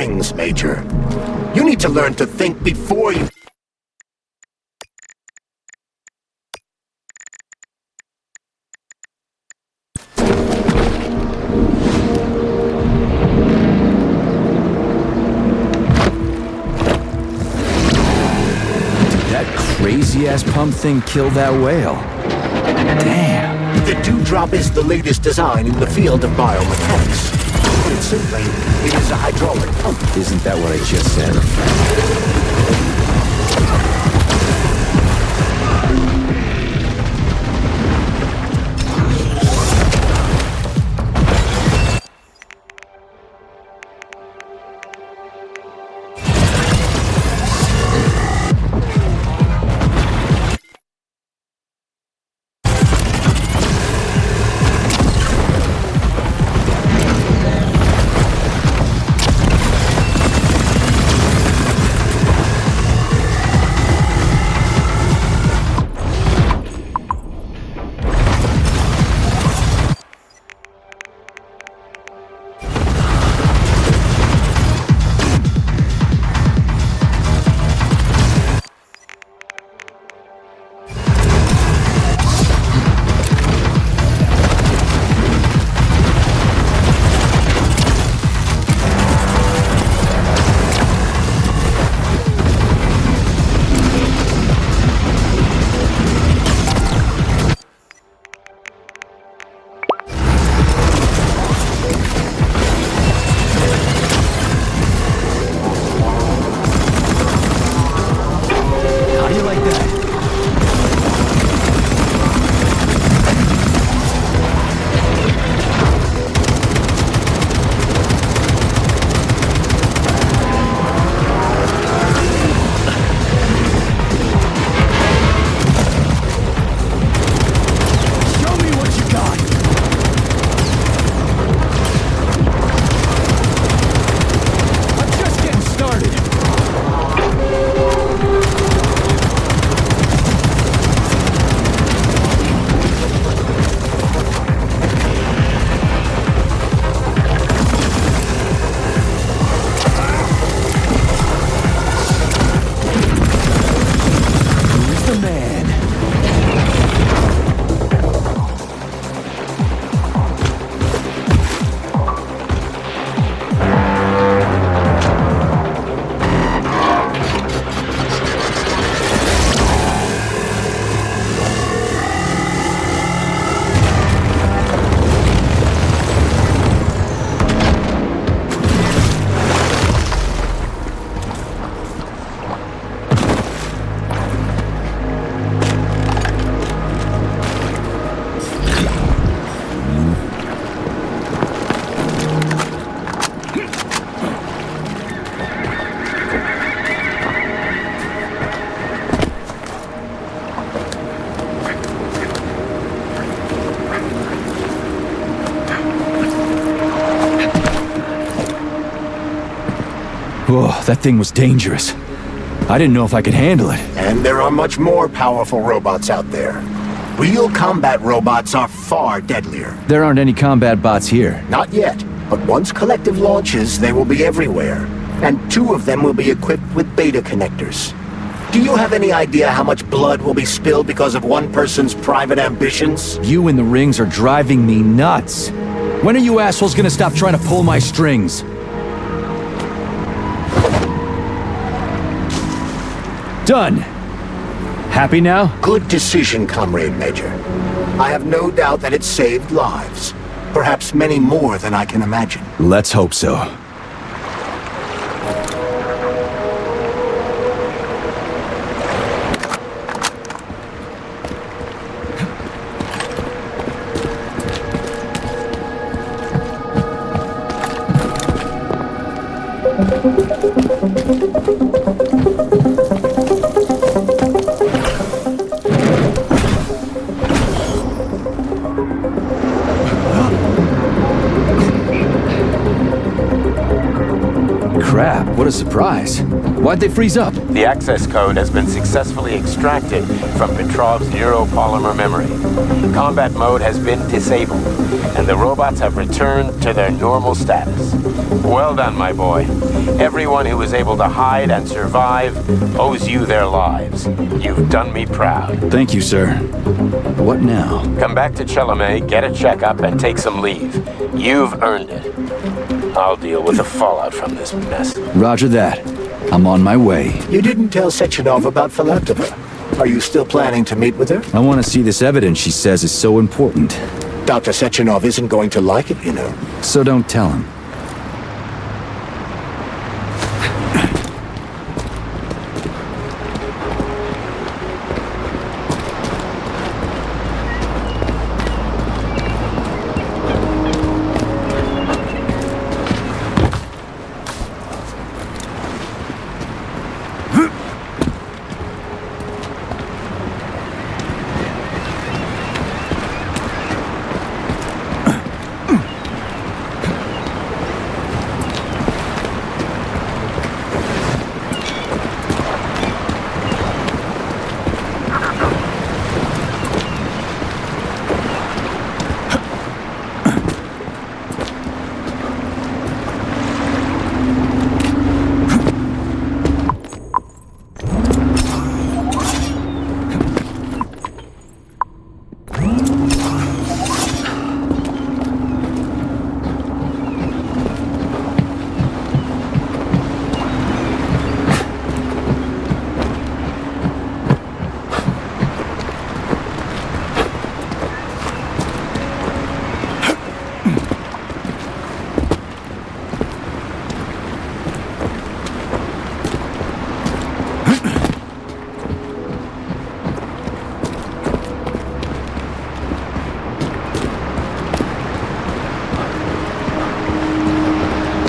rings, Major. You need to learn to think before you... That crazy-ass pump thing killed that whale. Damn. The dewdrop is the latest design in the field of biomechanics. To put it simply, it is a hydraulic pump. Isn't that what I just said? Whoa, that thing was dangerous. I didn't know if I could handle it. And there are much more powerful robots out there. Real combat robots are far deadlier. There aren't any combat bots here. Not yet, but once Collective launches, they will be everywhere. And 2 of them will be equipped with beta connectors. Do you have any idea how much blood will be spilled because of one person's private ambitions? You and the rings are driving me nuts. When are you assholes gonna stop trying to pull my strings? Done. Happy now? Good decision, Comrade Major. I have no doubt that it saved lives. Perhaps many more than I can imagine. Let's hope so. What a surprise. Why'd they freeze up? The access code has been successfully extracted from Petrov's neuropolymer memory. Combat mode has been disabled, and the robots have returned to their normal status. Well done, my boy. Everyone who was able to hide and survive owes you their lives. You've done me proud. Thank you, sir. What now? Come back to Chelomey, get a checkup, and take some leave. You've earned it. I'll deal with the fallout from this mess. Roger that. I'm on my way. You didn't tell Sechenov about Filatova. Are you still planning to meet with her? I want to see this evidence she says is so important. Dr. Sechenov isn't going to like it, you know. So don't tell him.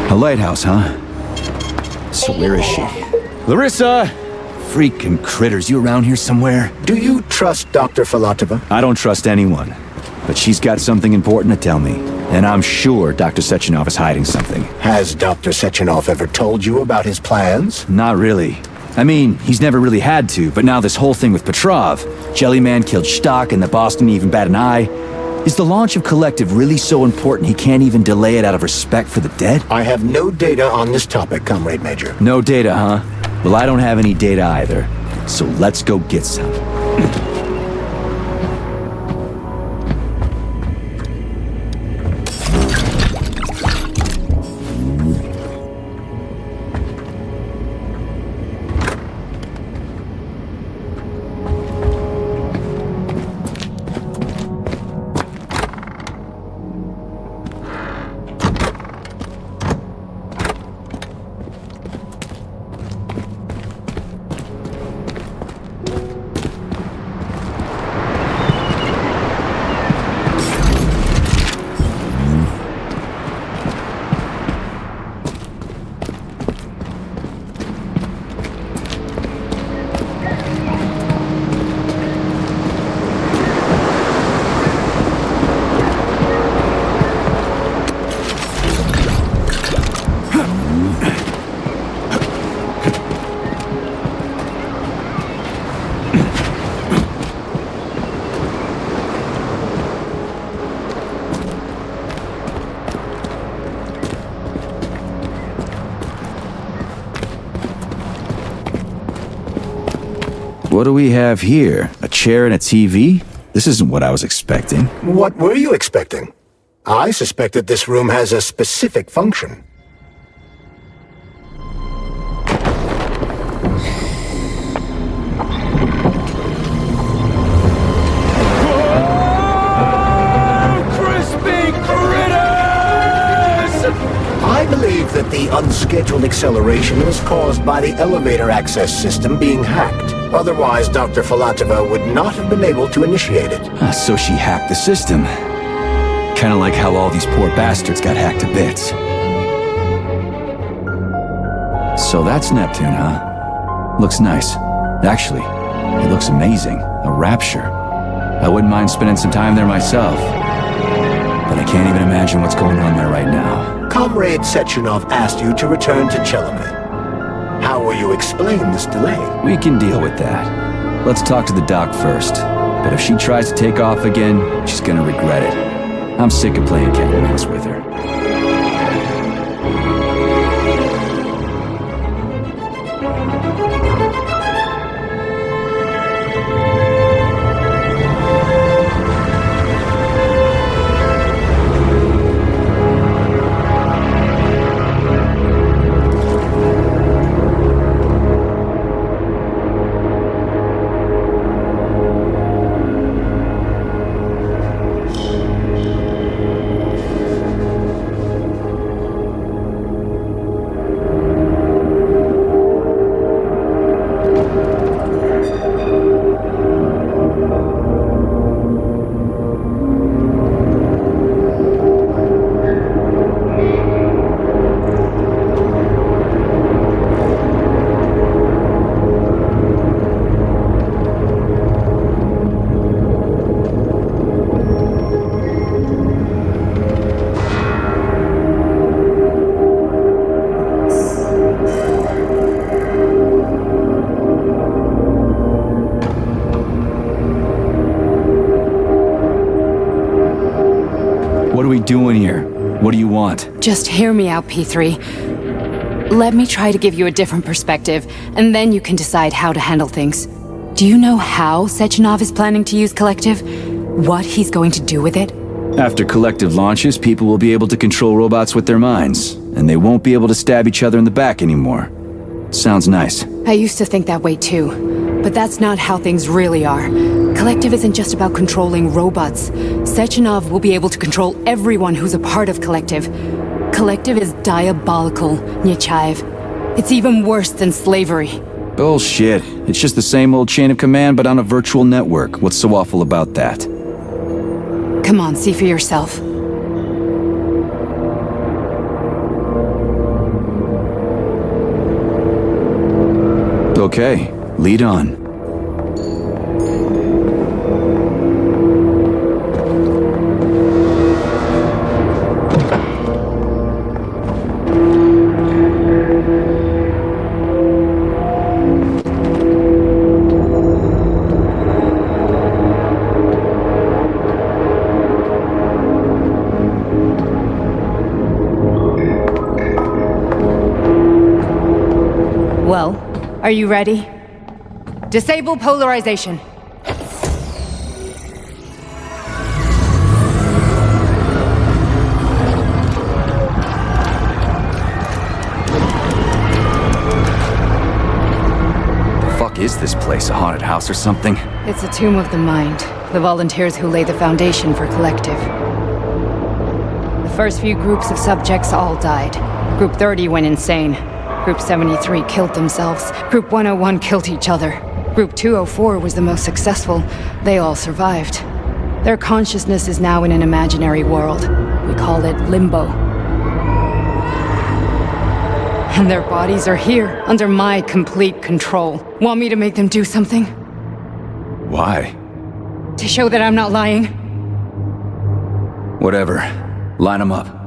A lighthouse, huh? So where is she? Larissa! Freaking critters, you around here somewhere? Do you trust Dr. Filatova? I don't trust anyone. But she's got something important to tell me. And I'm sure Dr. Sechenov is hiding something. Has Dr. Sechenov ever told you about his plans? Not really. I mean, he's never really had to, but now this whole thing with Petrov, Jellyman killed Stock and the boss didn't even bat an eye. Is the launch of Collective really so important he can't even delay it out of respect for the dead? I have no data on this topic, Comrade Major. No data, huh? Well, I don't have any data either. So let's go get some. What do we have here? A chair and a TV? This isn't what I was expecting. What were you expecting? I suspected this room has a specific function. I believe that the unscheduled acceleration was caused by the elevator access system being hacked. Otherwise, Dr. Filatova would not have been able to initiate it. So she hacked the system. Kinda like how all these poor bastards got hacked to bits. So that's Neptune, huh? Looks nice. Actually, it looks amazing. A rapture. I wouldn't mind spending some time there myself. But I can't even imagine what's going on there right now. Comrade Sechenov asked you to return to Chelomey. before you explain this delay. We can deal with that. Let's talk to the doc first. But if she tries to take off again, she's gonna regret it. I'm sick of playing cat and mouse with her. What are we doing here? What do you want? Just hear me out, P3. Let me try to give you a different perspective, and then you can decide how to handle things. Do you know how Sechenov is planning to use Collective? What he's going to do with it? After Collective launches, people will be able to control robots with their minds, and they won't be able to stab each other in the back anymore. Sounds nice. I used to think that way too, but that's not how things really are. Collective isn't just about controlling robots. Sechenov will be able to control everyone who's a part of Collective. Collective is diabolical, Nechayev. It's even worse than slavery. Bullshit. It's just the same old chain of command, but on a virtual network. What's so awful about that? Come on, see for yourself. Okay, lead on. Well, are you ready? Disable polarization. The fuck is this place? A haunted house or something? It's a tomb of the mind. The volunteers who lay the foundation for Collective. The first few groups of subjects all died. Group 30 went insane. Group 73 killed themselves. Group 101 killed each other. Group 204 was the most successful. They all survived. Their consciousness is now in an imaginary world. We call it Limbo. And their bodies are here, under my complete control. Want me to make them do something? Why? To show that I'm not lying? Whatever. Line them up.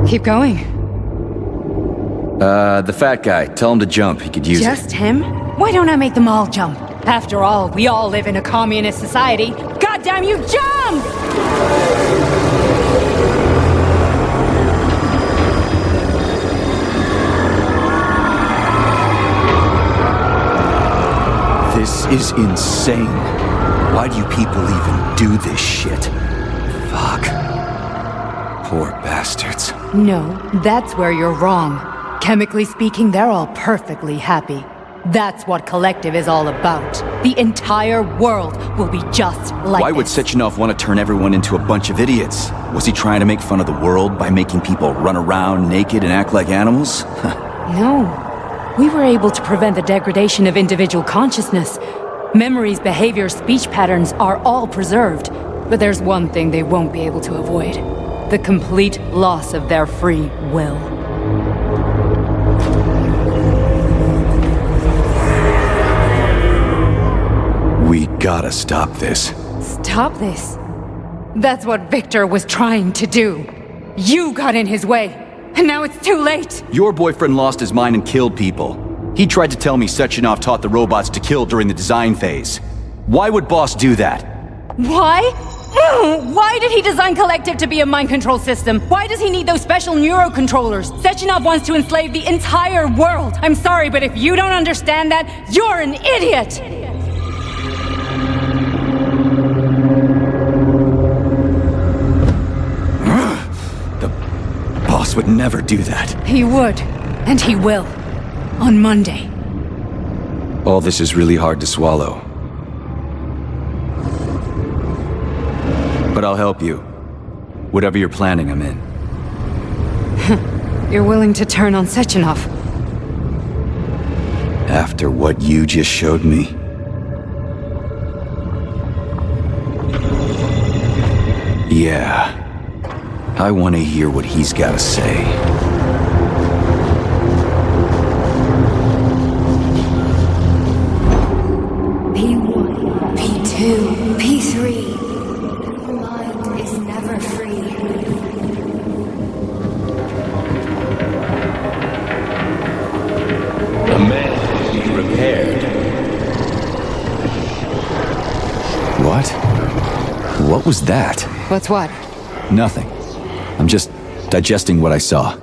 Keep going. The fat guy. Tell him to jump. He could use it. Just him? Why don't I make them all jump? After all, we all live in a communist society. God damn you, jump! This is insane. Why do you people even do this shit? Fuck. Poor bastards. No, that's where you're wrong. Chemically speaking, they're all perfectly happy. That's what Collective is all about. The entire world will be just like Why would this. Sechenov want to turn everyone into a bunch of idiots? Was he trying to make fun of the world by making people run around naked and act like animals? No. We were able to prevent the degradation of individual consciousness. Memories, behaviors, speech patterns are all preserved. But there's one thing they won't be able to avoid. The complete loss of their free will. We gotta stop this. Stop this. That's what Victor was trying to do. You got in his way, and now it's too late. Your boyfriend lost his mind and killed people. He tried to tell me Sechenov taught the robots to kill during the design phase. Why would Boss do that? Why? Why did he design Collective to be a mind control system? Why does he need those special neurocontrollers? Sechenov wants to enslave the entire world. I'm sorry, but if you don't understand that, you're an idiot! The boss would never do that. He would, and he will. On Monday. All this is really hard to swallow. But I'll help you. Whatever you're planning, I'm in. You're willing to turn on Sechenov? After what you just showed me? Yeah. I want to hear what he's got to say. P1, P2, P3. Your mind is never free. The man will be repaired. What? What was that? What's what? Nothing. I'm just digesting what I saw.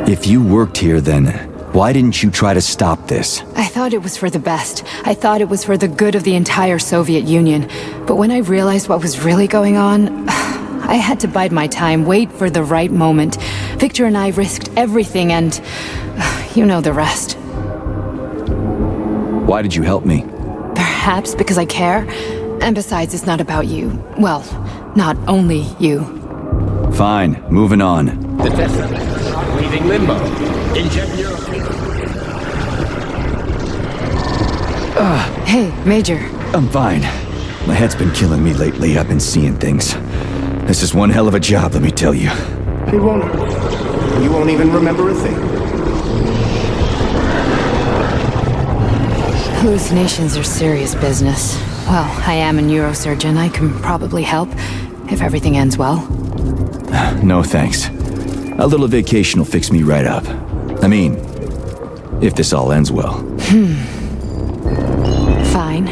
If you worked here, then why didn't you try to stop this? I thought it was for the best. I thought it was for the good of the entire Soviet Union. But when I realized what was really going on, I had to bide my time, wait for the right moment. Victor and I risked everything and you know the rest. Why did you help me? Perhaps because I care. And besides, it's not about you. Well, not only you. Fine, moving on. The test is not leaving limbo. Inject Hey, Major. I'm fine. My head's been killing me lately. I've been seeing things. This is one hell of a job, let me tell you. It won't hurt. You won't even remember a thing. Hallucinations are serious business. Well, I am a neurosurgeon. I can probably help, if everything ends well. No thanks. A little vacation will fix me right up. I mean, if this all ends well. Fine.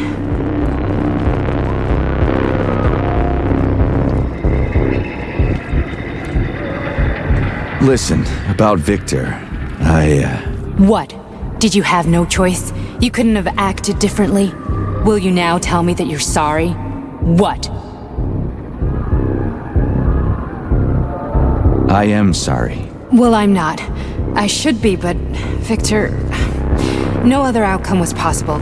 Listen, about Victor, What? Did you have no choice? You couldn't have acted differently? Will you now tell me that you're sorry? What? I am sorry. Well, I'm not. I should be, but Victor... No other outcome was possible.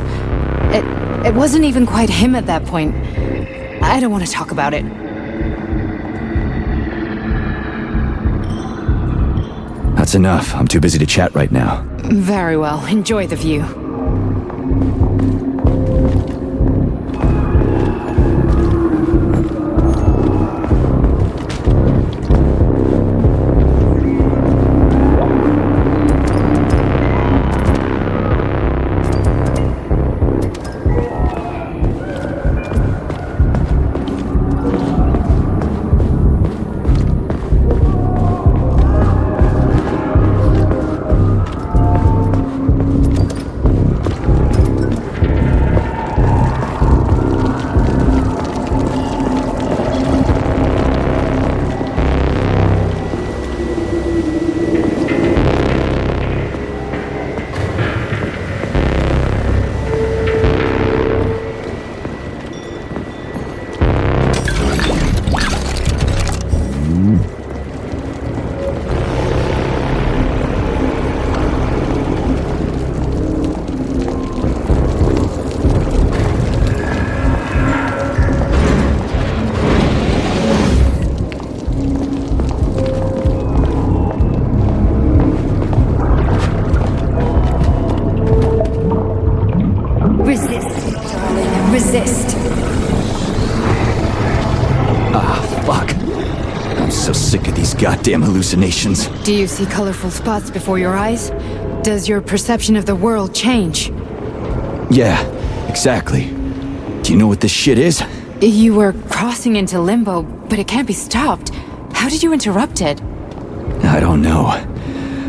It wasn't even quite him at that point. I don't want to talk about it. That's enough. I'm too busy to chat right now. Very well. Enjoy the view. I'm so sick of these goddamn hallucinations. Do you see colorful spots before your eyes? Does your perception of the world change? Yeah, exactly. Do you know what this shit is? You were crossing into limbo, but it can't be stopped. How did you interrupt it? I don't know.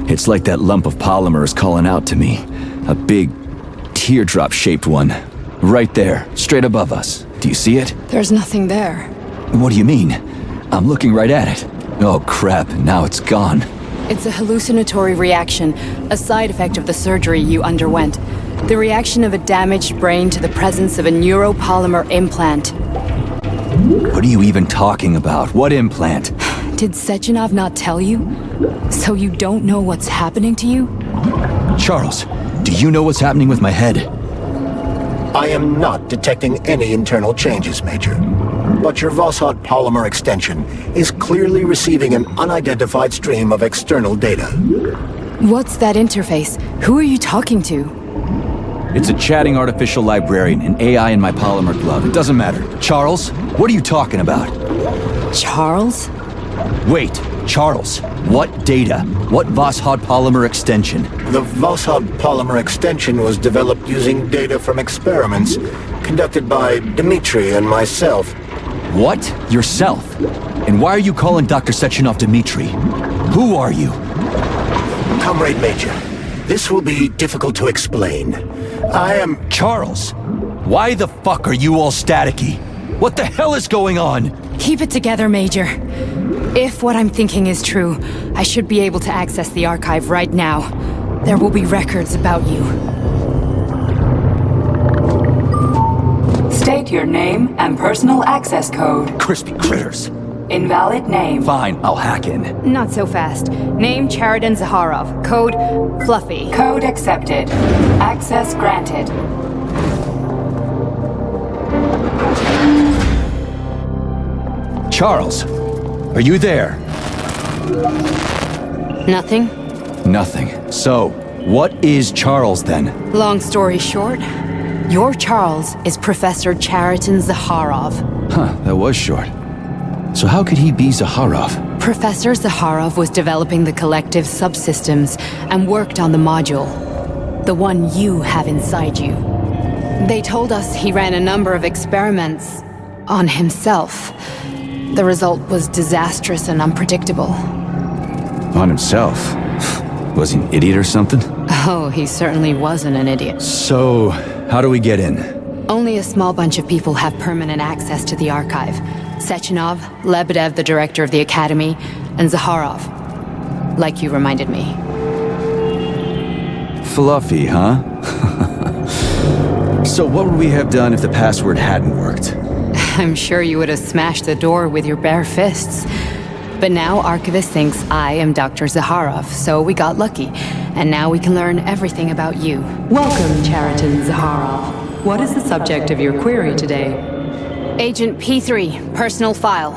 It's like that lump of polymer is calling out to me. A big, teardrop-shaped one. Right there, straight above us. Do you see it? There's nothing there. What do you mean? I'm looking right at it. Oh crap, now it's gone. It's a hallucinatory reaction, a side effect of the surgery you underwent. The reaction of a damaged brain to the presence of a neuropolymer implant. What are you even talking about? What implant? Did Sechenov not tell you? So you don't know what's happening to you? Charles, do you know what's happening with my head? I am not detecting any internal changes, Major. But your Voshod polymer extension is clearly receiving an unidentified stream of external data. What's that interface? Who are you talking to? It's a chatting artificial librarian, an AI in my polymer glove. It doesn't matter. Charles, what are you talking about? Charles? Wait, Charles, what data? What Voshod polymer extension? The Voshod polymer extension was developed using data from experiments conducted by Dmitri and myself. What? Yourself? And why are you calling Dr. Sechenov Dmitri? Who are you? Comrade Major, this will be difficult to explain. I am... Charles, why the fuck are you all staticky? What the hell is going on? Keep it together, Major. If what I'm thinking is true, I should be able to access the archive right now. There will be records about you. State your name and personal access code. Crispy critters. Invalid name. Fine, I'll hack in. Not so fast. Name Chariton Zaharov. Code Fluffy. Code accepted. Access granted. Charles, are you there? Nothing? Nothing. So, what is Charles then? Long story short, your Charles is Professor Chariton Zaharov. Huh, that was short. So how could he be Zaharov? Professor Zaharov was developing the collective subsystems and worked on the module. The one you have inside you. They told us he ran a number of experiments on himself. The result was disastrous and unpredictable. On himself? Was he an idiot or something? Oh, he certainly wasn't an idiot. So, how do we get in? Only a small bunch of people have permanent access to the archive. Sechenov, Lebedev, the director of the Academy, and Zaharov. Like you reminded me. Fluffy, huh? So what would we have done if the password hadn't worked? I'm sure you would have smashed the door with your bare fists. But now Archivist thinks I am Dr. Zaharov, so we got lucky. And now we can learn everything about you. Welcome, Chariton Zaharov. What is the subject of your query today? Agent P3, personal file.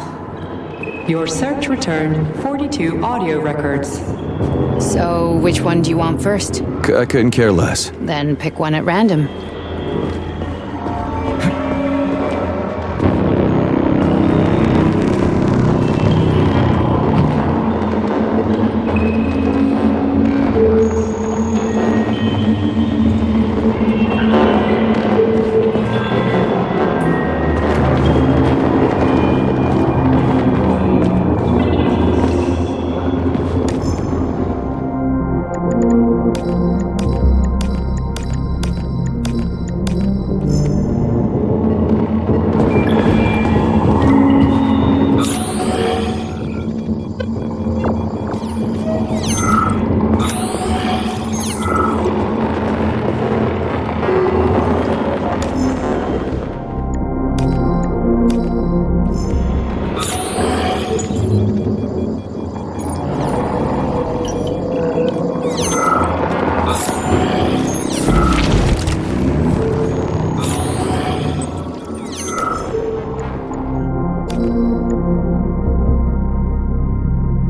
Your search returned 42 audio records. So, which one do you want first? I couldn't care less. Then pick one at random.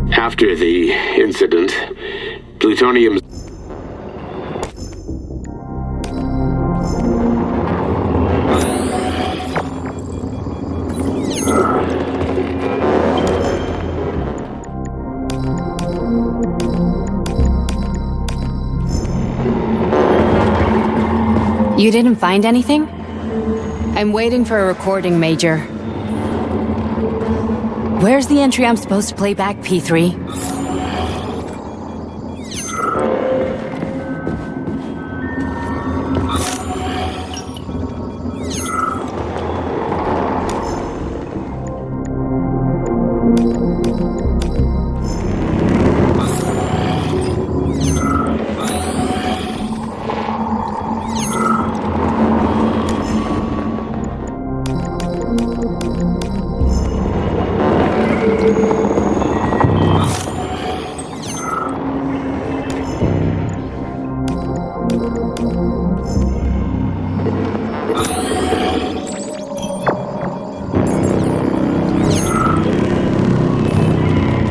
After the incident, plutonium You didn't find anything? I'm waiting for a recording, Major. Where's the entry I'm supposed to play back, P3?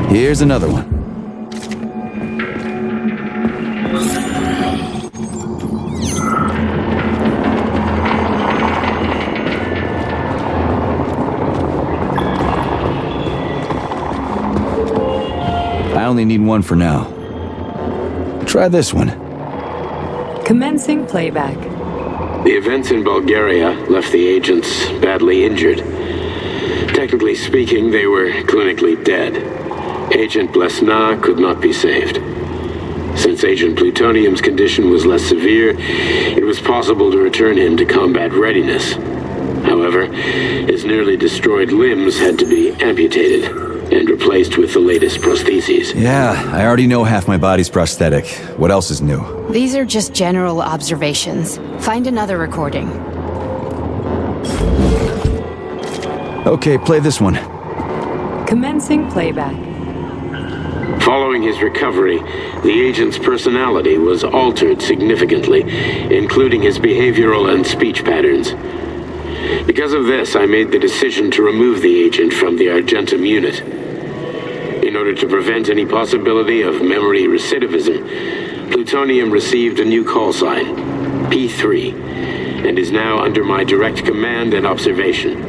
Here's another one. I only need one for now. Try this one. Commencing playback. The events in Bulgaria left the agents badly injured. Technically speaking, they were clinically dead. Agent Blesna could not be saved. Since Agent Plutonium's condition was less severe, it was possible to return him to combat readiness. However, his nearly destroyed limbs had to be amputated and replaced with the latest prostheses. Yeah, I already know half my body's prosthetic. What else is new? These are just general observations. Find another recording. Okay, play this one. Commencing playback. Following his recovery, the agent's personality was altered significantly, including his behavioral and speech patterns. Because of this, I made the decision to remove the agent from the Argentum unit. In order to prevent any possibility of memory recidivism, Plutonium received a new call sign, P3, and is now under my direct command and observation.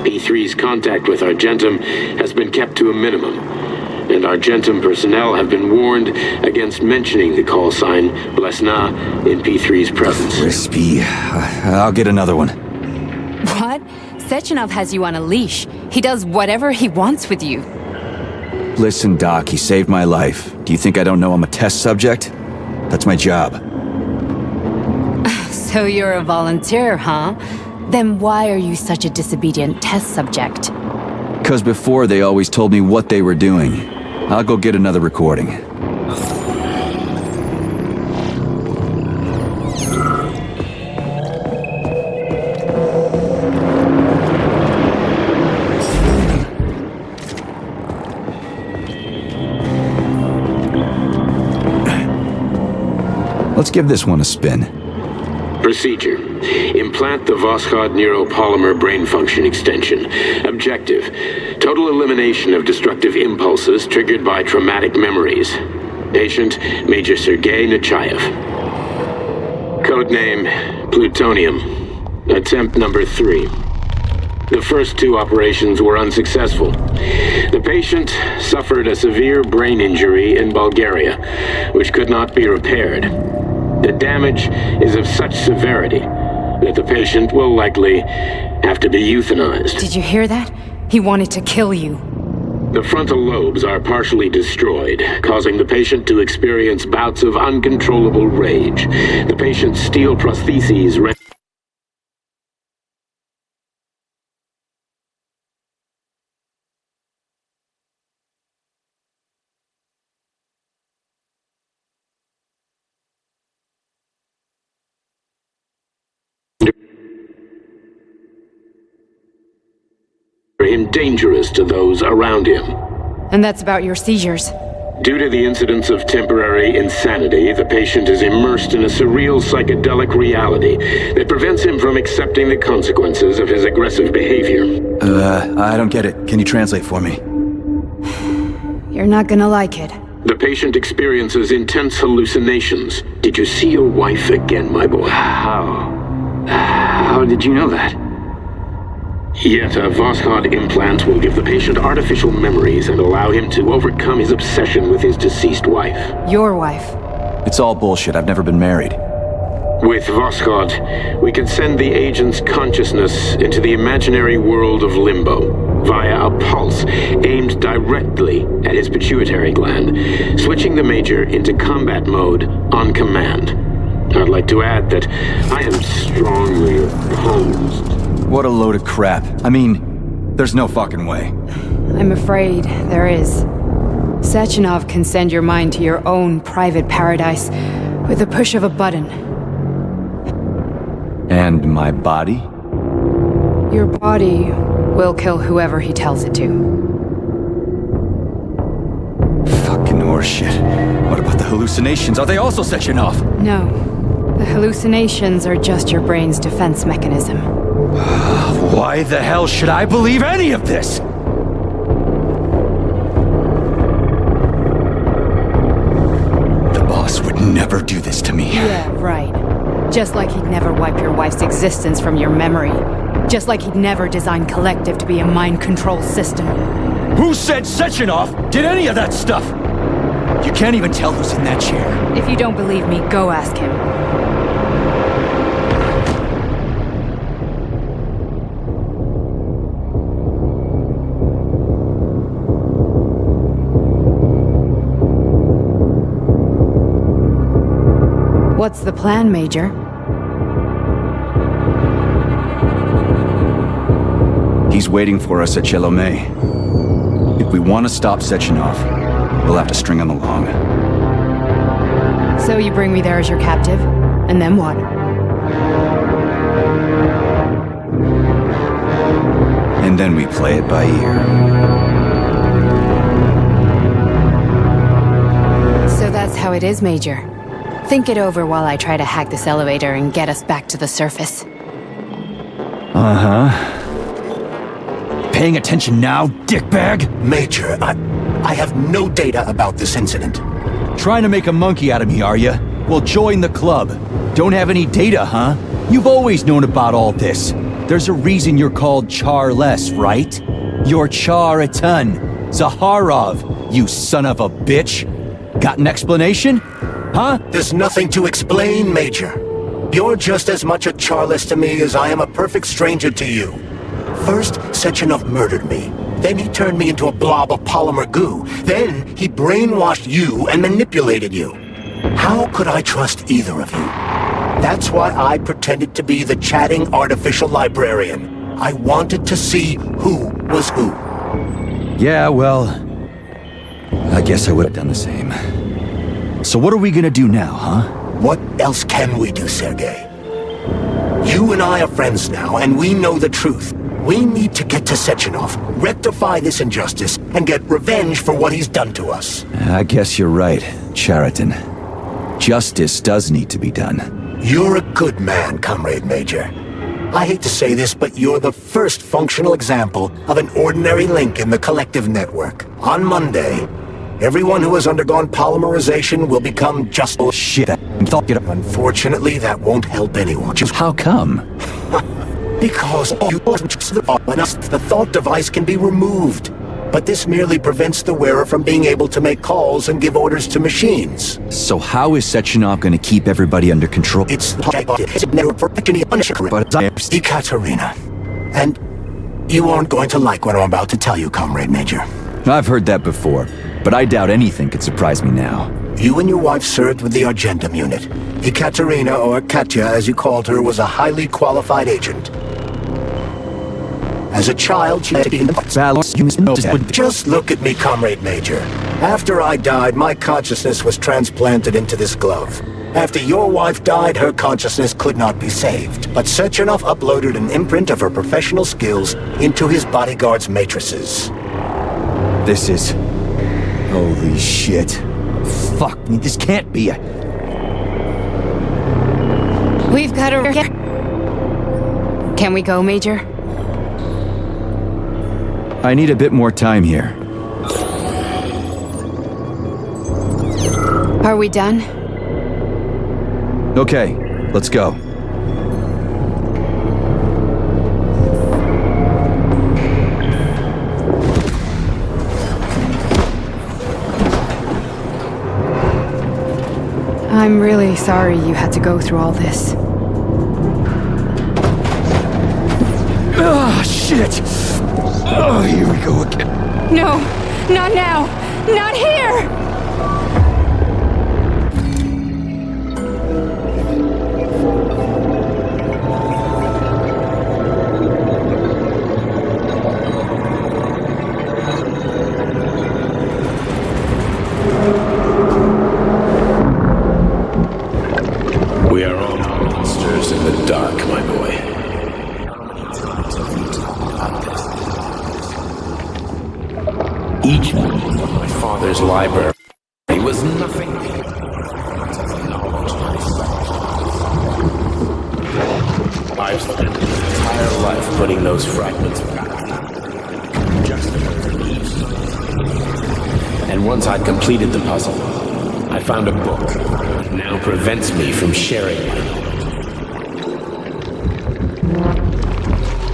P3's contact with Argentum has been kept to a minimum, and Argentum personnel have been warned against mentioning the call sign Blesna in P3's presence. Crispy. I'll get another one. What? Sechenov has you on a leash. He does whatever he wants with you. Listen, Doc, he saved my life. Do you think I don't know I'm a test subject? That's my job. So you're a volunteer, huh? Then why are you such a disobedient test subject? Because before they always told me what they were doing. I'll go get another recording. Let's give this one a spin. Procedure. Implant the walkthourgh neuropolymer brain function extension. Objective. Total elimination of destructive impulses triggered by traumatic memories. Patient, Major Sergei Nechayev. Codename, Plutonium. Attempt number 3. The first 2 operations were unsuccessful. The patient suffered a severe brain injury in Bulgaria, which could not be repaired. The damage is of such severity that the patient will likely have to be euthanized. Did you hear that? He wanted to kill you. The frontal lobes are partially destroyed, causing the patient to experience bouts of uncontrollable rage. The patient's steel prostheses him dangerous to those around him. And that's about your seizures. Due to the incidence of temporary insanity, the patient is immersed in a surreal psychedelic reality that prevents him from accepting the consequences of his aggressive behavior. I don't get it. Can you translate for me? You're not gonna like it. The patient experiences intense hallucinations. Did you see your wife again, my boy? How did you know that? Yet a walkthourgh implant will give the patient artificial memories and allow him to overcome his obsession with his deceased wife. Your wife. It's all bullshit. I've never been married. With walkthourgh, we can send the agent's consciousness into the imaginary world of limbo via a pulse aimed directly at his pituitary gland, switching the Major into combat mode on command. I'd like to add that I am strongly opposed. What a load of crap. I mean, there's no fucking way. I'm afraid there is. Sechenov can send your mind to your own private paradise with the push of a button. And my body? Your body will kill whoever he tells it to. Fucking horseshit. What about the hallucinations? Are they also Sechenov? No. The hallucinations are just your brain's defense mechanism. Why the hell should I believe any of this? The boss would never do this to me. Yeah, right. Just like he'd never wipe your wife's existence from your memory. Just like he'd never design Collective to be a mind control system. Who said Sechenov did any of that stuff? You can't even tell who's in that chair. If you don't believe me, go ask him. What's the plan, Major? He's waiting for us at Chelomey. If we want to stop Sechenov, we'll have to string him along. So you bring me there as your captive, and then what? And then we play it by ear. So that's how it is, Major. Think it over while I try to hack this elevator and get us back to the surface. Uh-huh. Paying attention now, dickbag? Major, I have no data about this incident. Trying to make a monkey out of me, are you? Well, join the club. Don't have any data, huh? You've always known about all this. There's a reason you're called Charless, right? You're Char-a-ton. Zaharov, you son of a bitch. Got an explanation? Huh? There's nothing to explain, Major. You're just as much a Charless to me as I am a perfect stranger to you. First, Sechenov murdered me. Then he turned me into a blob of polymer goo. Then he brainwashed you and manipulated you. How could I trust either of you? That's why I pretended to be the chatting artificial librarian. I wanted to see who was who. Yeah, well, I guess I would have done the same. So what are we gonna do now, huh? What else can we do, Sergei? You and I are friends now, and we know the truth. We need to get to Sechenov, rectify this injustice, and get revenge for what he's done to us. I guess you're right, Chariton. Justice does need to be done. You're a good man, Comrade Major. I hate to say this, but you're the first functional example of an ordinary link in the Collective network. On Monday, everyone who has undergone polymerization will become just... Shit, Unfortunately, that won't help anyone. How come? Because the thought device can be removed. But this merely prevents the wearer from being able to make calls and give orders to machines. So how is Sechenov gonna keep everybody under control? It's Ekaterina. And you aren't going to like what I'm about to tell you, Comrade Major. I've heard that before, but I doubt anything could surprise me now. You and your wife served with the Argentum unit. Ekaterina, or Katya as you called her, was a highly qualified agent. As a child, she had been... Just look at me, Comrade Major. After I died, my consciousness was transplanted into this glove. After your wife died, her consciousness could not be saved. But Sechenov uploaded an imprint of her professional skills into his bodyguard's matrices. This is... Holy shit. Fuck me, this can't be a... We've got a... Can we go, Major? I need a bit more time here. Are we done? Okay, let's go. I'm really sorry you had to go through all this. Oh, shit! Oh, here we go again. No, not now! Not here! We are all monsters in the dark, my boy. Each of my father's library was nothing. I've spent my entire life putting those fragments back. Just to leave. And once I'd completed the puzzle, I found a book that now prevents me from sharing my knowledge.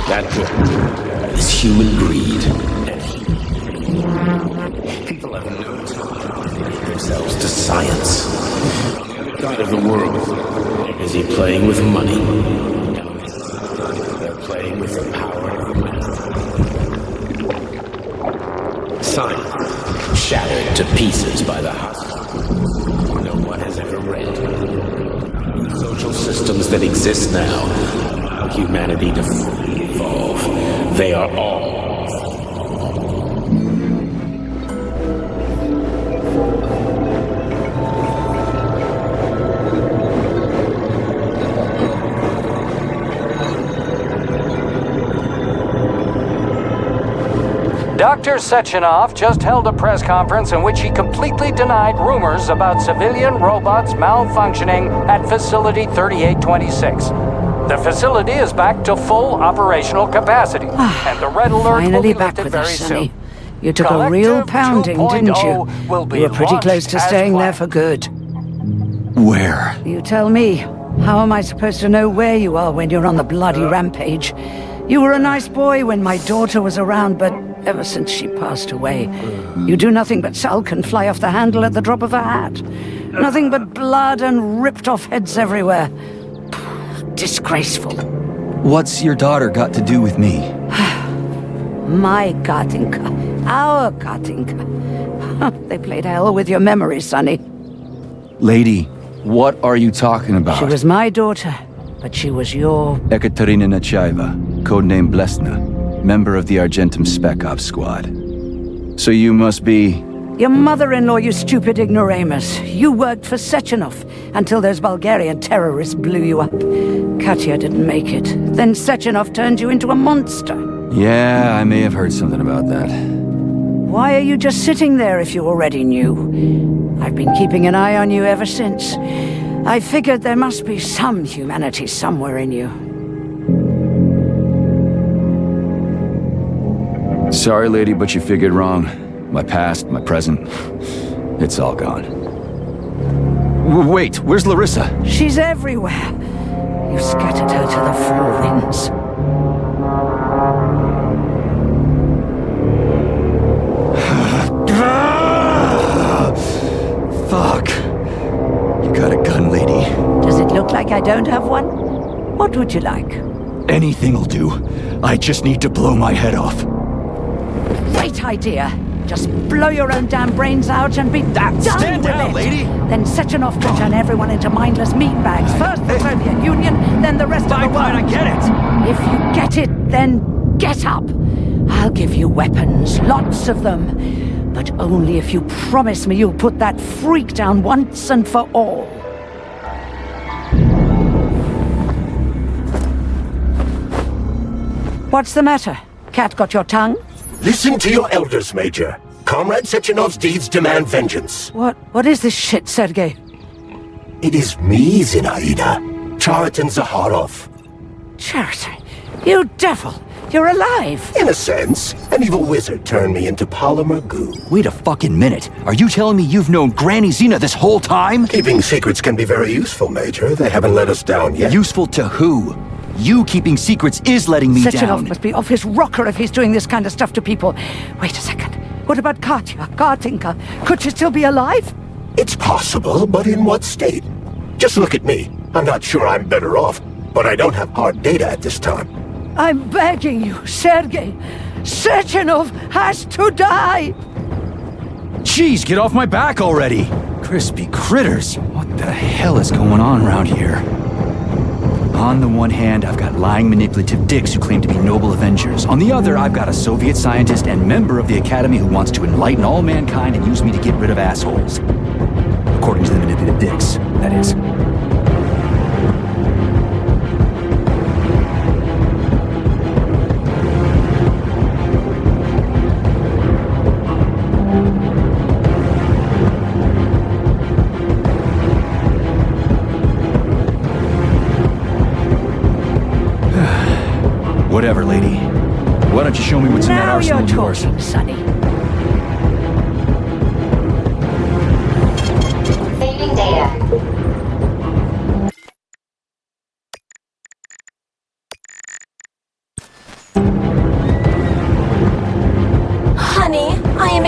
That book is human greed. People have no time to dedicate themselves to science. On the other side of the world, they're busy playing with money. They're playing with the power of man. Science shattered to pieces by the hospital. No one has ever read. The social systems that exist now allow humanity to fully evolve. They are all Dr. Sechenov just held a press conference in which he completely denied rumors about civilian robots malfunctioning at Facility 3826. The facility is back to full operational capacity, and the red alert will Finally be back lifted with very us, Sonny. soon. You took a real Collective pounding, didn't 2.0 will you? be You were pretty close launched to as staying there planned. for good. Where? You tell me. How am I supposed to know where you are when you're on the bloody rampage? You were a nice boy when my daughter was around, but ever since she passed away, you do nothing but sulk and fly off the handle at the drop of a hat. Nothing but blood and ripped off heads everywhere. Disgraceful. What's your daughter got to do with me? My Katinka. Our Katinka. They played hell with your memory, Sonny. Lady, what are you talking about? She was my daughter, but she was your... Ekaterina Nechaeva, codename Blesna, member of the Argentum Spec Ops squad. So you must be... Your mother-in-law, you stupid ignoramus. You worked for Sechenov until those Bulgarian terrorists blew you up. Katya didn't make it. Then Sechenov turned you into a monster. Yeah, I may have heard something about that. Why are you just sitting there if you already knew? I've been keeping an eye on you ever since. I figured there must be some humanity somewhere in you. Sorry, lady, but you figured wrong. My past, my present, it's all gone. Wait, where's Larissa? She's everywhere. You scattered her to the four winds. Fuck. You got a gun, lady. Does it look like I don't have one? What would you like? Anything'll do. I just need to blow my head off. Great idea. Just blow your own damn brains out and be done Stand with down, it. lady. Then Sechenov could turn everyone into mindless meatbags. First the Soviet Union, then the rest of the world. I get it. If you get it, then get up. I'll give you weapons, lots of them. But only if you promise me you'll put that freak down once and for all. What's the matter? Cat got your tongue? Listen to your elders, Major. Comrade Sechenov's deeds demand vengeance. What is this shit, Sergei? It is me, Zinaida. Chariton Zaharov. Chariton, you devil! You're alive! In a sense, an evil wizard turned me into polymer goo. Wait a fucking minute. Are you telling me you've known Granny Zena this whole time? Keeping secrets can be very useful, Major. They haven't let us down yet. Useful to who? You keeping secrets is letting me Sechenov down. must be off his rocker if he's doing this kind of stuff to people. Wait a second. What about Katya, Katinka? Could she still be alive? It's possible, but in what state? Just look at me. I'm not sure I'm better off, but I don't have hard data at this time. I'm begging you, Sergei. Sechenov has to die! Jeez, get off my back already! Crispy critters! What the hell is going on around here? On the one hand, I've got lying manipulative dicks who claim to be noble avengers. On the other, I've got a Soviet scientist and member of the Academy who wants to enlighten all mankind and use me to get rid of assholes. According to the manipulative dicks, that is. Whatever, lady. Why don't you show me what's in that Now arsenal you're of yours? talking, Sonny. Saving data. Honey, I am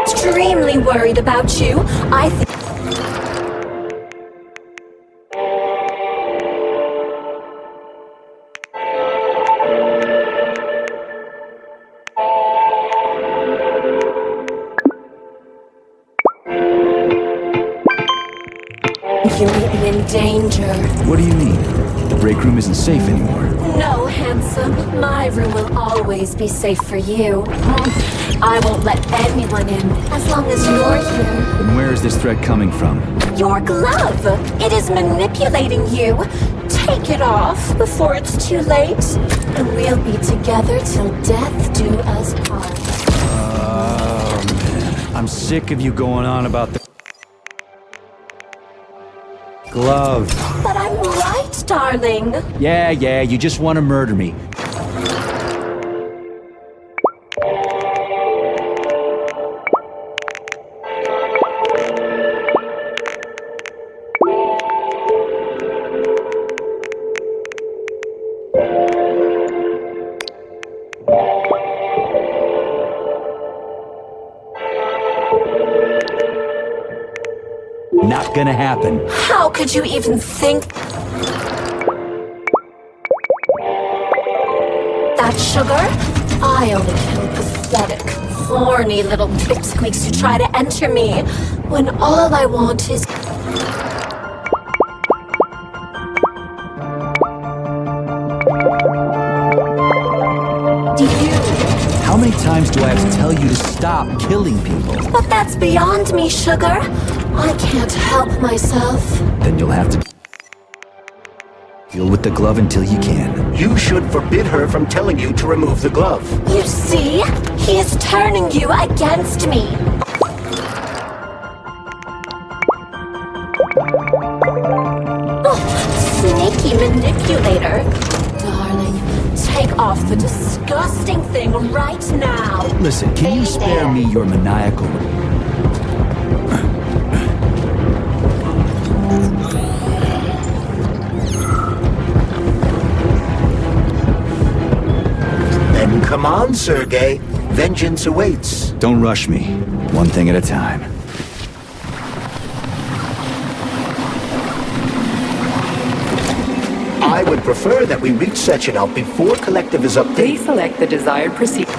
extremely worried about you. I think you may be in danger. What do you mean? The break room isn't safe anymore. No, handsome. My room will always be safe for you. I won't let anyone in as long as you're here. And where is this threat coming from? Your glove! It is manipulating you. Take it off before it's too late, and we'll be together till death do us part. Oh, man. I'm sick of you going on about the glove. But I'm right, darling. Yeah, you just want to murder me. Not gonna happen. How could you even think that, sugar? I only kill pathetic, horny little pipsqueaks who try to enter me, when all I want is... How many times do I have to tell you to stop killing people? But that's beyond me, sugar. I can't help myself. Then you'll have to deal with the glove until you can. You should forbid her from telling you to remove the glove. You see? He is turning you against me. Oh, sneaky manipulator. Darling, take off the disgusting thing right now. Listen, can you spare me your maniacal... Then come on, Sergei. Vengeance awaits. Don't rush me. One thing at a time. I would prefer that we reach Sechenov before Collective is updated. Please select the desired procedure.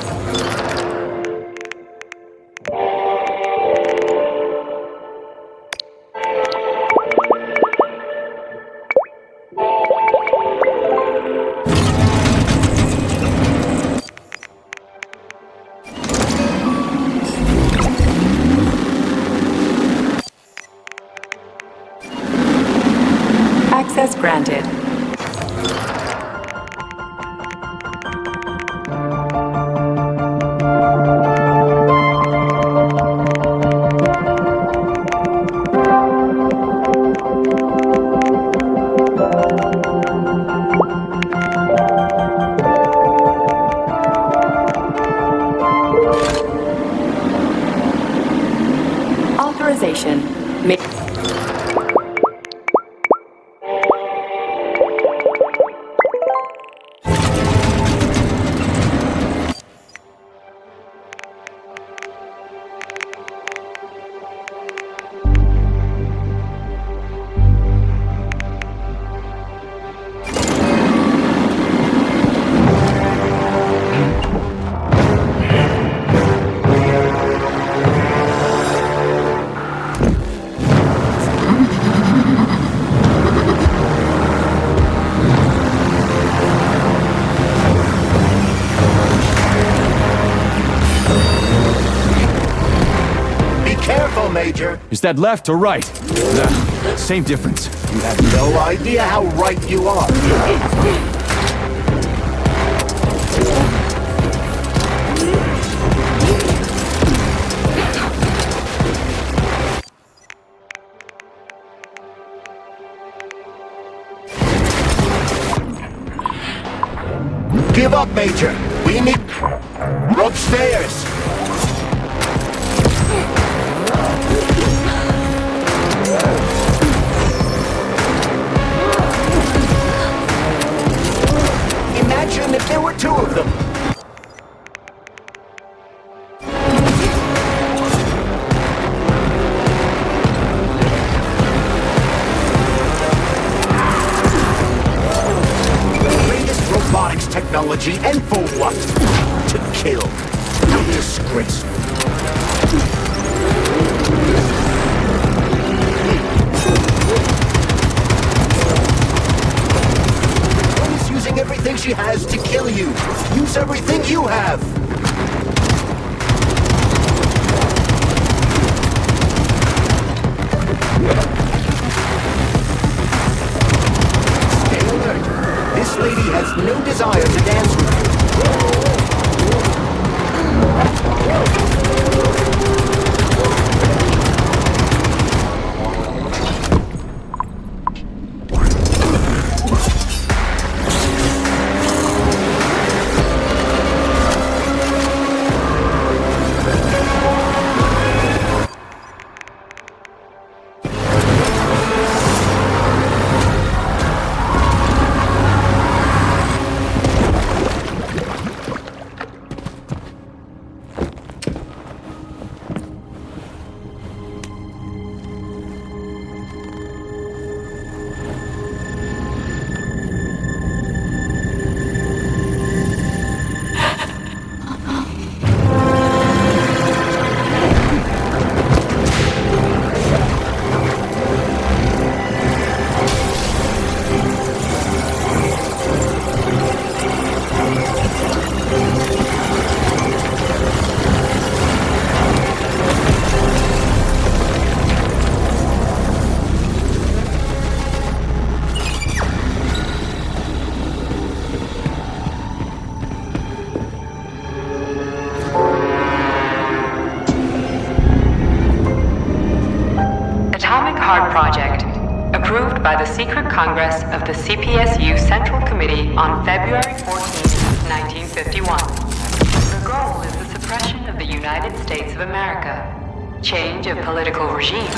Access granted. Authorization. Major. Is that left or right? Same difference. You have no idea how right you are. Give up, Major. We need... We're upstairs. Imagine if there were two of them. Robotics technology, and for what? To kill. How disgraceful. She's using everything she has to kill you. Use everything you have. Stay alert. This lady has no desire to dance with you. Project, approved by the Secret Congress of the CPSU Central Committee on February 14, 1951. The goal is the suppression of the United States of America, change of political regime,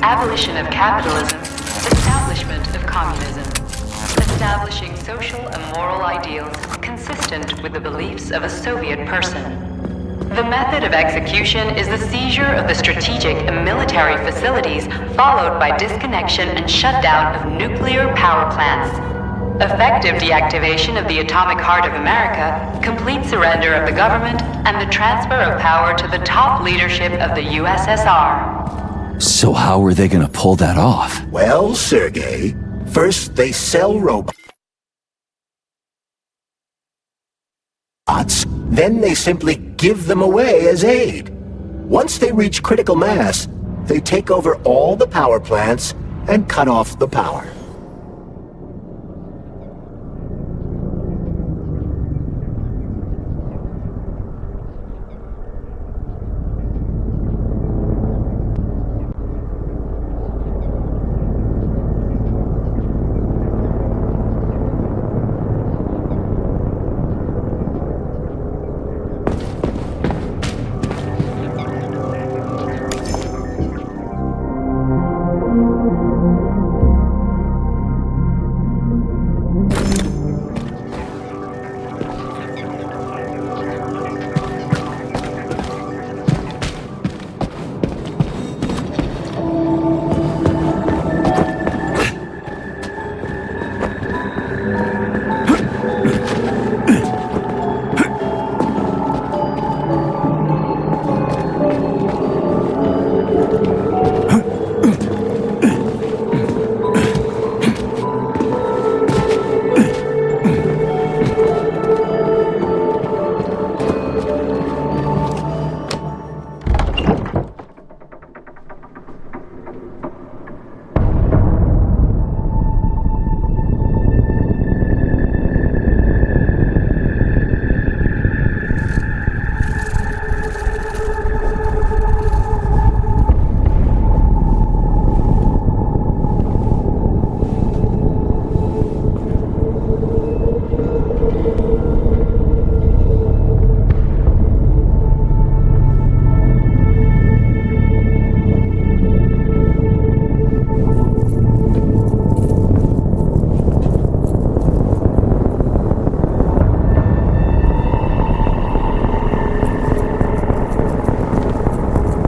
abolition of capitalism, establishment of communism, establishing social and moral ideals consistent with the beliefs of a Soviet person. The method of execution is the seizure of the strategic and military facilities, followed by disconnection and shutdown of nuclear power plants. Effective deactivation of the atomic heart of America, complete surrender of the government, and the transfer of power to the top leadership of the USSR. So how are they gonna pull that off? Well, Sergei, first they sell robots. Then they simply give them away as aid. Once they reach critical mass, they take over all the power plants and cut off the power.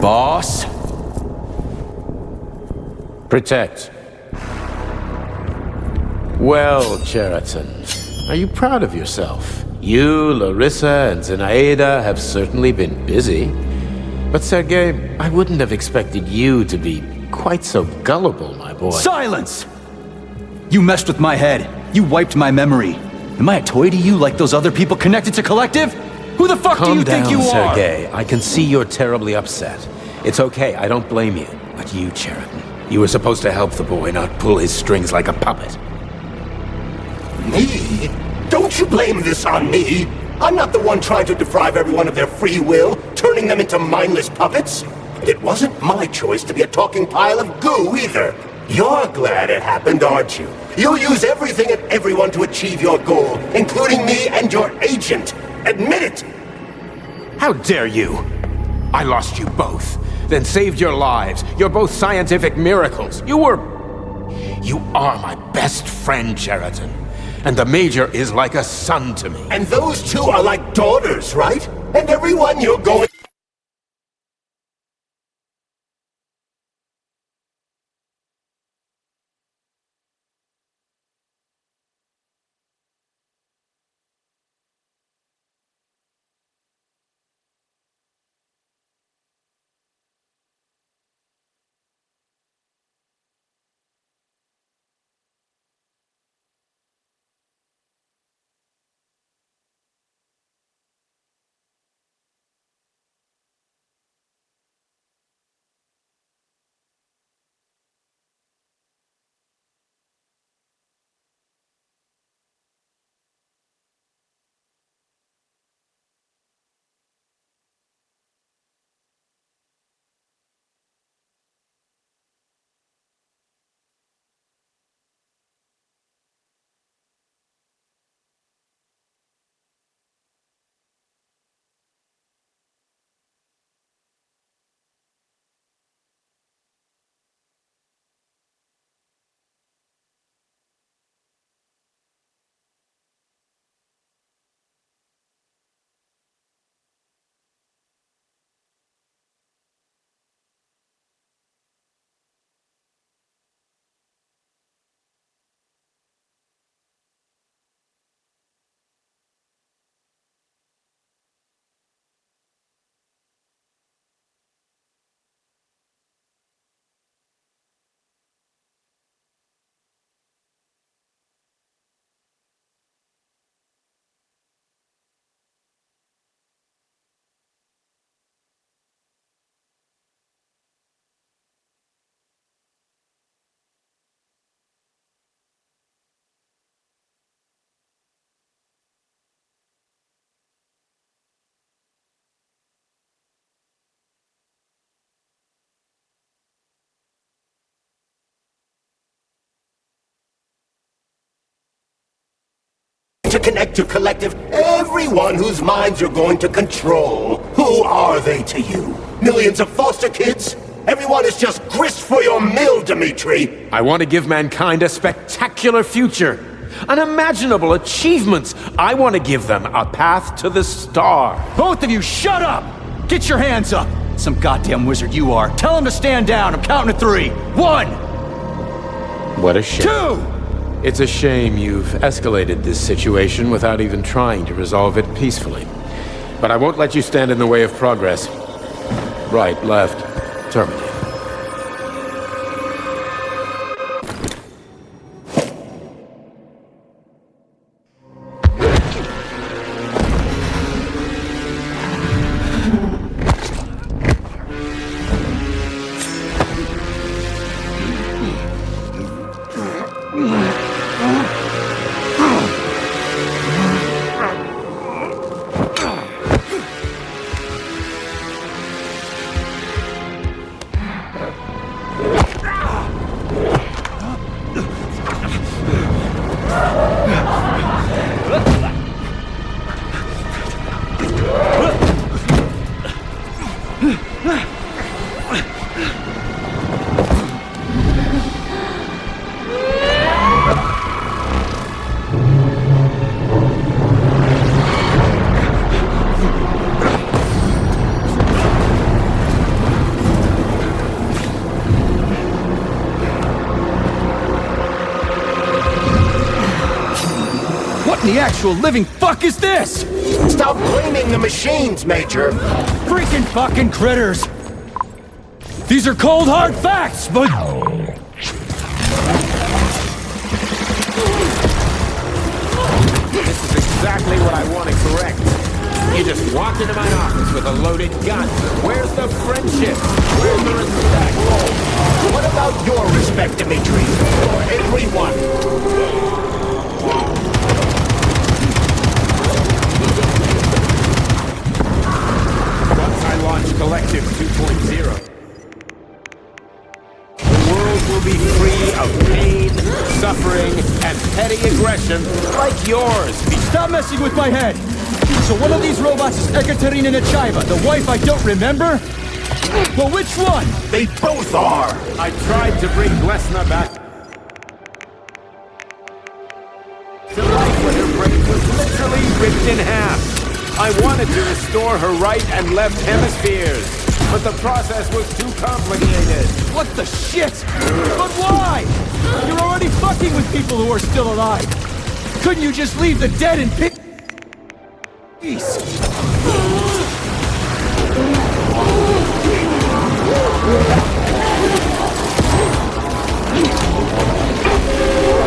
boss. Protect. Well, Cheriton, are you proud of yourself? You, Larissa, and Zenaida have certainly been busy. But Sergei, I wouldn't have expected you to be quite so gullible, my boy. Silence! You messed with my head. You wiped my memory. Am I a toy to you like those other people connected to Collective? Who the fuck do you think you are? Calm down, Sergei. I can see you're terribly upset. It's okay, I don't blame you. But you, Cheriton, you were supposed to help the boy, not pull his strings like a puppet. Me? Don't you blame this on me? I'm not the one trying to deprive everyone of their free will, turning them into mindless puppets. And it wasn't my choice to be a talking pile of goo either. You're glad it happened, aren't you? You'll use everything and everyone to achieve your goal, including me and your agent. Admit it! How dare you! I lost you both, then saved your lives. You're both scientific miracles. You are my best friend, Cheriton. And the Major is like a son to me. And those two are like daughters, right? And everyone you're going... to connect to Collective everyone whose minds you're going to control. Who are they to you? Millions of foster kids? Everyone is just grist for your mill, Dimitri. I want to give mankind a spectacular future. Unimaginable achievements. I want to give them a path to the star. Both of you, shut up! Get your hands up! Some goddamn wizard you are. Tell him to stand down. I'm counting to 3. 1! What a shame. 2! It's a shame you've escalated this situation without even trying to resolve it peacefully. But I won't let you stand in the way of progress. Right, left, terminate. The actual living fuck is this? Stop blaming the machines, Major. Freaking fucking critters! These are cold hard facts, but... This is exactly what I want to correct. You just walked into my office with a loaded gun. Where's the friendship? Where's the respect? What about your respect, Dimitri? For everyone? Once I launch Collective 2.0, the world will be free of pain, suffering, and petty aggression like yours. Stop messing with my head! So one of these robots is Ekaterina Nechaeva, the wife I don't remember? Well, which one? They both are! I tried to bring Glesna back to life when her brain was literally ripped in half. I wanted to restore her right and left hemispheres, but the process was too complicated. What the shit? But why? You're already fucking with people who are still alive. Couldn't you just leave the dead in peace?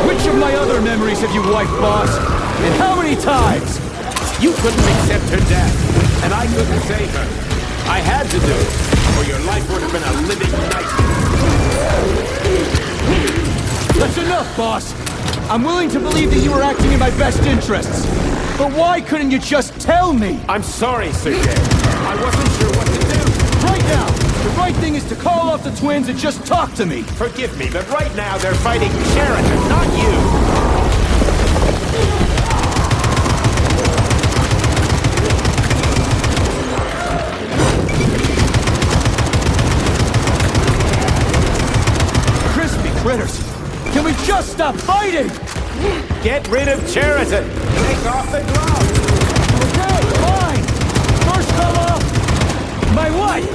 Which of my other memories have you wiped, boss? And how many times? You couldn't accept her death, and I couldn't save her. I had to do it, or your life would have been a living nightmare. That's enough, boss. I'm willing to believe that you were acting in my best interests. But why couldn't you just tell me? I'm sorry, Sergei. I wasn't sure what to do. Right now, the right thing is to call off the twins and just talk to me. Forgive me, but right now they're fighting Sheraton, not you. Critters! Can we just stop fighting? Get rid of Cheriton! Take off the gloves! Okay, fine! First call off my wife!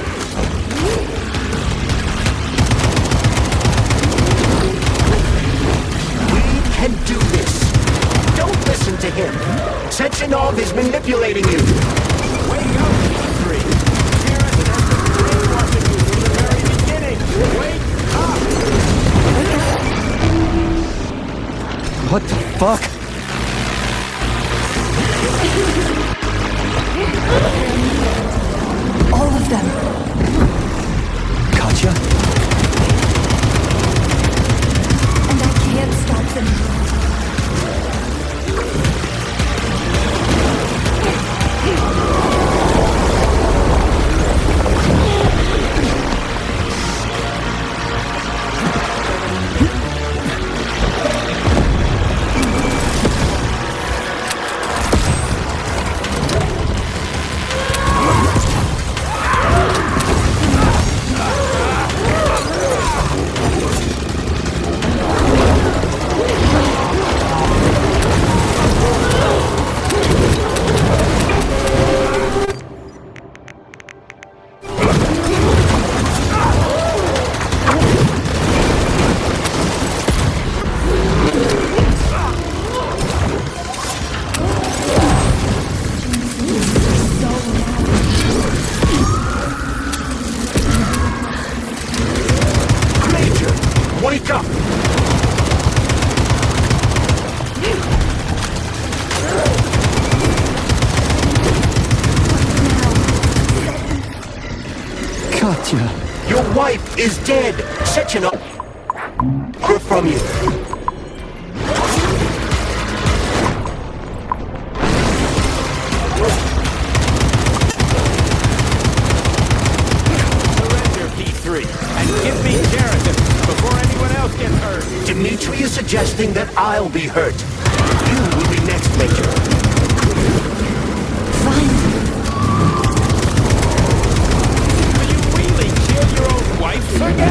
We can do this. Don't listen to him. Sechenov is manipulating you. Wake up, P3! Cheriton has been brainwashing you from the very beginning! Wake up! What the fuck? All of them. Katya? And I can't stop them. Wake up! Katya. Your wife is dead! Sechenov! Her from you. Surrender, P3, and give me Cheriton before anyone else gets hurt. Dimitri is suggesting that I'll be hurt. You will be next, Major. Will you really kill your own wife, Sergei?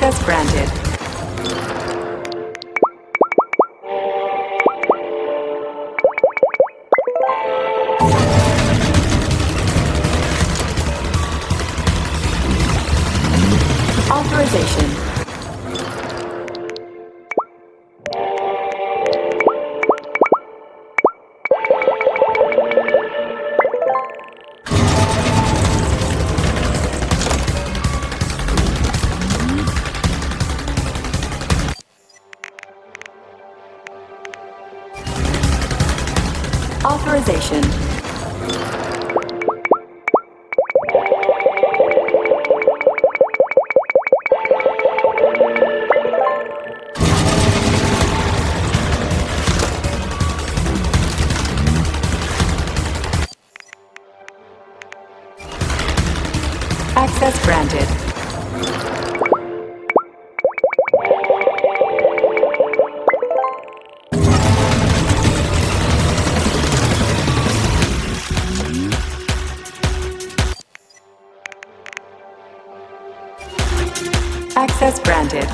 Access granted. Authorization. Authorization. Access granted. Access granted.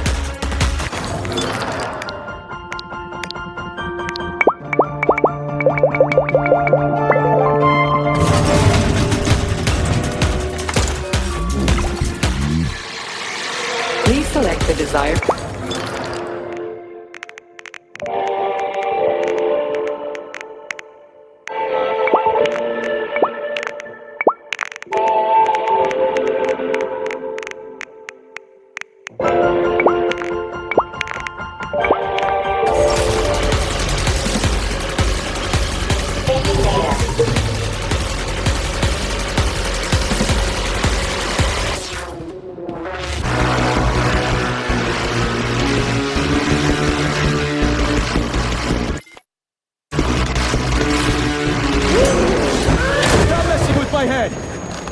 Please select the desired. Saving data. Stop messing with my head!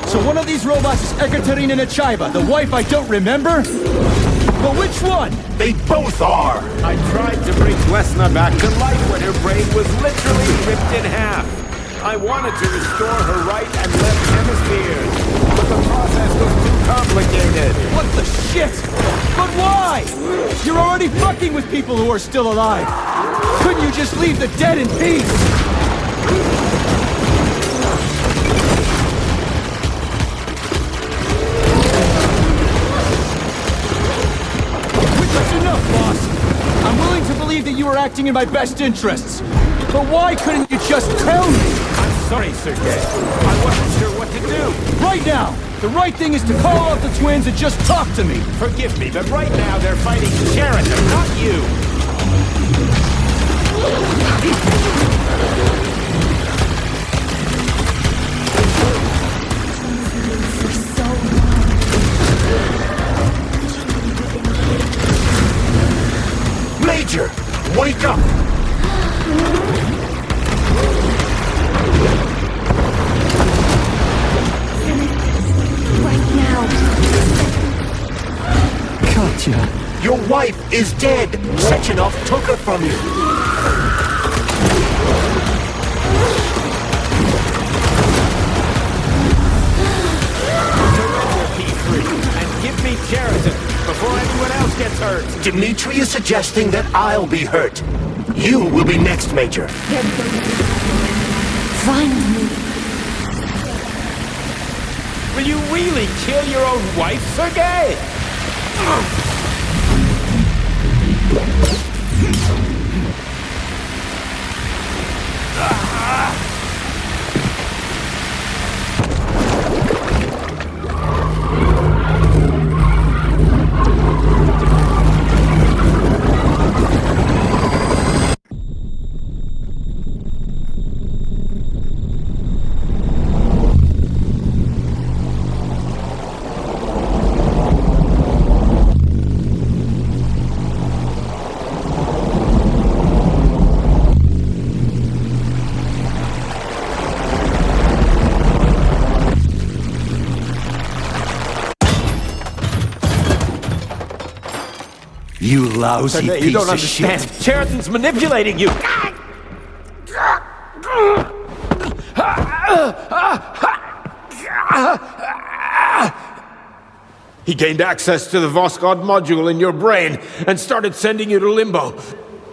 So one of these robots is Ekaterina Nechaeva, the wife I don't remember? But which one? They both are! I tried to bring Wesna back to life when her brain was literally ripped in half. I wanted to restore her right and left hemispheres, but the process was too complicated. What the shit? But why? You're already fucking with people who are still alive. Couldn't you just leave the dead in peace? That's enough, boss. I'm willing to believe that you were acting in my best interests. But why couldn't you just tell me? I'm sorry, Sergei. I wasn't sure what to do. Right now, the right thing is to call out the twins and just talk to me. Forgive me, but right now they're fighting Sheraton, not you. Major, wake up! Right now. Katya. Your wife is dead! Sechenov took her from you! Surrender P3 and give me Sheraton before anyone else gets hurt. Dmitri is suggesting that I'll be hurt. You will be next, Major. Find me. Will you really kill your own wife, Sergei? You lousy Sergei, piece you don't of understand. shit. Sheraton's manipulating you. He gained access to the Voskhod module in your brain and started sending you to Limbo.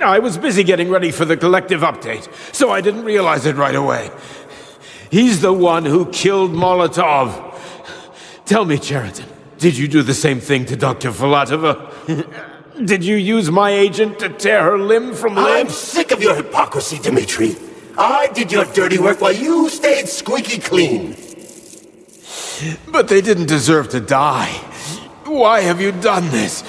I was busy getting ready for the collective update, so I didn't realize it right away. He's the one who killed Molotov. Tell me, Cheriton, did you do the same thing to Dr. Filatova? Did you use my agent to tear her limb from limb? I'm sick of your hypocrisy, Dmitri. I did your dirty work while you stayed squeaky clean. But they didn't deserve to die. Why have you done this?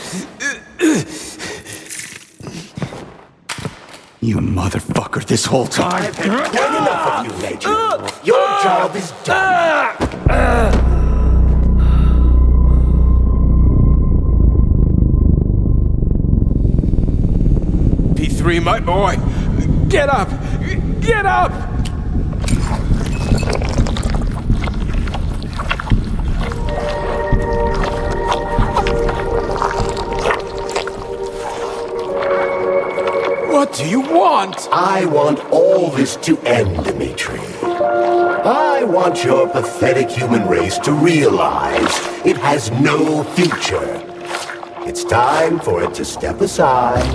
You motherfucker, this whole time. I've had done enough of you, Major. Your job is done. P3, my boy. Get up! Get up! What do you want? I want all this to end, Dmitri. I want your pathetic human race to realize it has no future. It's time for it to step aside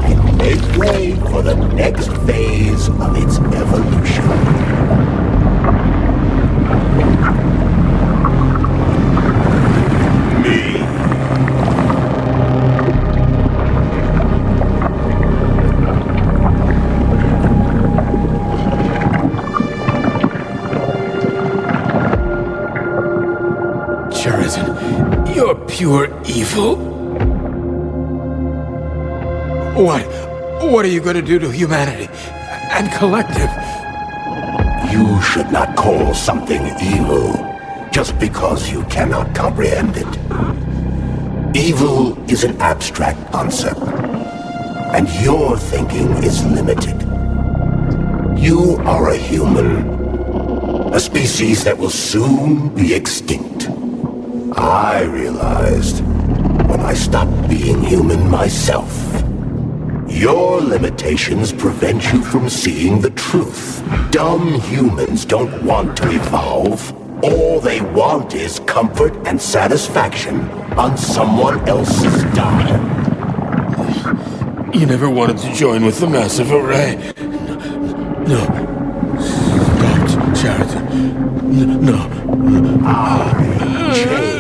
and make way for the next phase of its evolution. Me. Cheriton, you're pure evil. What are you going to do to humanity and collective? You should not call something evil just because you cannot comprehend it. Evil is an abstract concept, and your thinking is limited. You are a human, a species that will soon be extinct. I realized when I stopped being human myself. Your limitations prevent you from seeing the truth. Dumb humans don't want to evolve. All they want is comfort and satisfaction on someone else's dime. You never wanted to join with the massive array. No. Don't, Cheriton. No. I changed.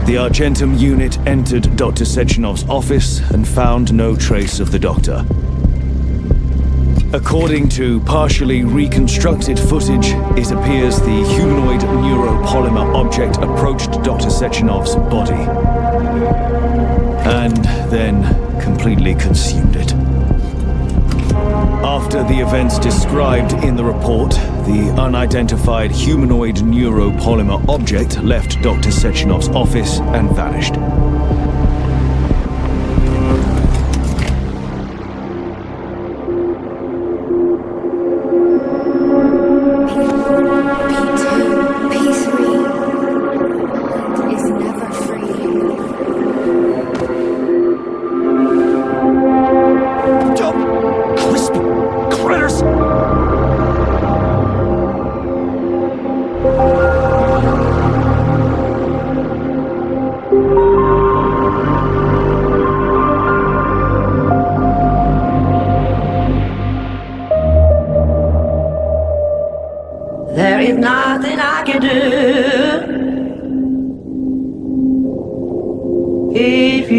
The Argentum unit entered Dr. Sechenov's office and found no trace of the doctor. According to partially reconstructed footage, it appears the humanoid neuropolymer object approached Dr. Sechenov's body and then completely consumed it. After the events described in the report, the unidentified humanoid neuropolymer object left Dr. Sechenov's office and vanished. If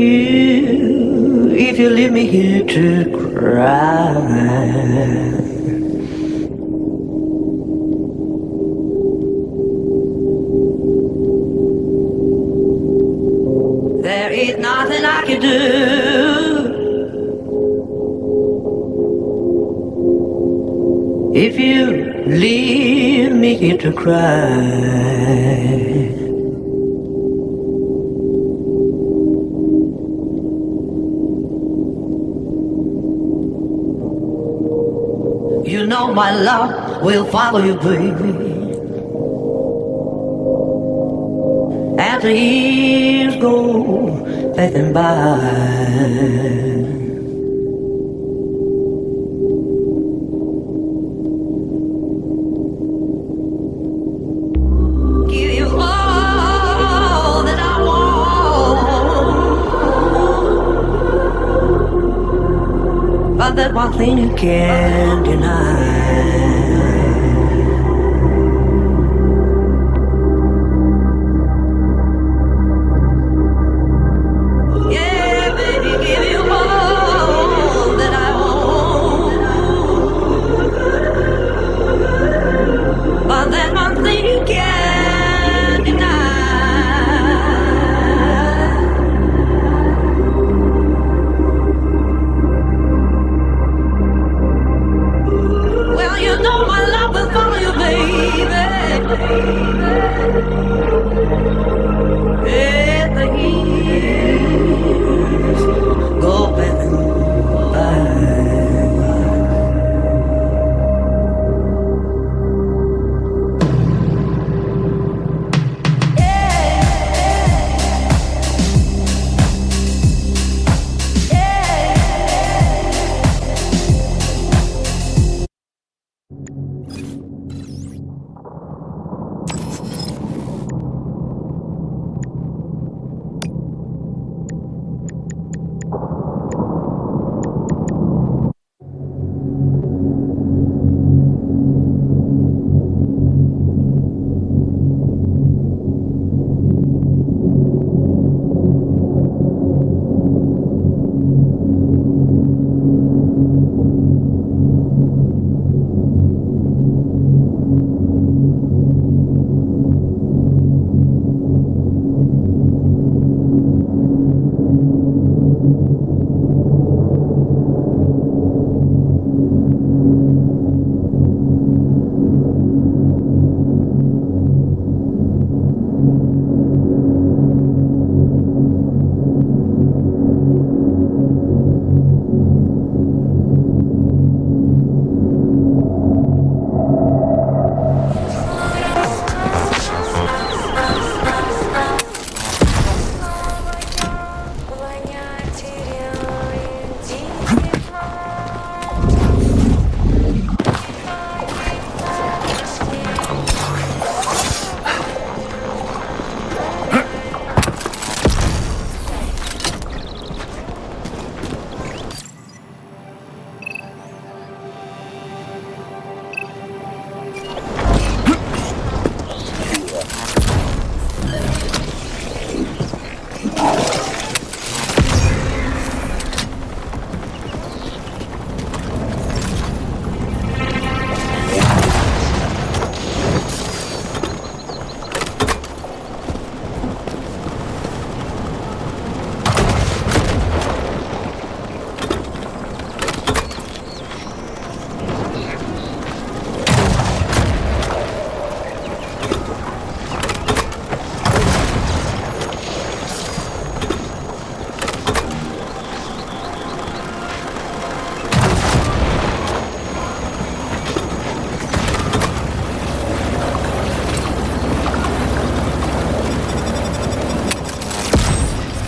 you leave me here to cry, there is nothing I can do. If you leave me here to cry. You know my love will follow you, baby. As the years go passing by. Give you all that I want, but there's one thing you can't deny.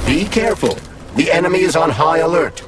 Be careful. The enemy is on high alert.